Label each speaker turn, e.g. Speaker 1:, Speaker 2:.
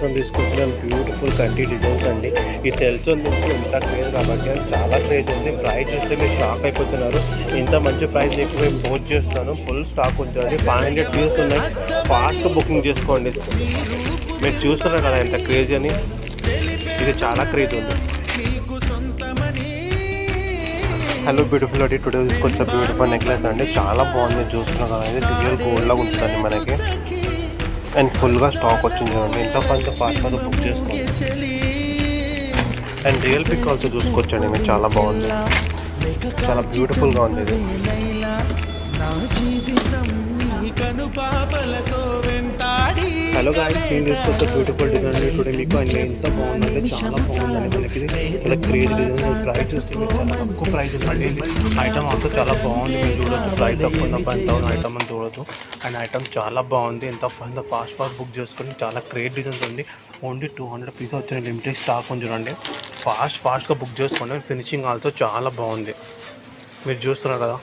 Speaker 1: కోసం తీసుకొచ్చిన బ్యూటిఫుల్ కంటి డిజైన్స్ అండి. ఈ తెలుసు నుంచి ఎంత క్రేజ్ కాబట్టి అది చాలా క్రేజ్ ఉంది. ప్రైస్ చూస్తే మీరు షాక్ అయిపోతున్నారు. ఇంత మంచి ప్రైస్ ఎక్కువ మేము పోస్ట్ చేస్తున్నాను. ఫుల్ స్టాక్ ఉంటుంది. 500 పీసెస్ ఉన్నాయి. ఫాస్ట్గా బుకింగ్ చేసుకోండి. మీరు చూస్తున్నారు కదా ఎంత క్రేజ్ అని. ఇది చాలా క్రేజ్ ఉంది. హలో బ్యూటిఫుల్ అండి, టుడే తీసుకొచ్చే బ్యూటిఫుల్ నెక్లెస్ అండి. చాలా బాగుంది. చూస్తున్నాం కదా, ఇది రియల్ గోల్డ్ లాగా ఉంటుందండి మనకి. అండ్ ఫుల్గా స్టాక్ వచ్చింది చూడండి. ఇంత ఫాస్ట్గా బుక్ చేసుకోండి. అండ్ రియల్ పిక్ ఆల్సో చూసుకోవచ్చండి మీరు. చాలా బాగుంది, చాలా బ్యూటిఫుల్గా ఉంది ఇది. హలో గాయ్స్, నేను తీసుకొచ్చే బ్యూటిఫుల్ డిజైన్ టుడే మీకు అన్ని ఎంత బాగుందంటే చాలా బాగుందండి. మనకి చాలా క్రేజ్ డిజైన్. ప్రైస్ చూస్తే మీరు చాలా తక్కువ ప్రైస్ ఉందండి. ఐటమ్ అంతా చాలా బాగుంది. మీరు చూడొచ్చు. ప్రైస్ తక్కువ 5,000 ఐటమ్ అని చూడొచ్చు. అండ్ ఐటమ్ చాలా బాగుంది. ఎంత ఫాస్ట్ బుక్ చేసుకొని చాలా క్రేజ్ డిజైన్స్ ఉంది. ఓన్లీ 200 పీసెస్ వచ్చిన లిమిటెడ్ స్టాక్ ఉంది చూడండి. ఫాస్ట్గా బుక్ చేసుకోండి. ఫినిషింగ్ ఆల్సో చాలా బాగుంది. మీరు చూస్తున్నారు కదా.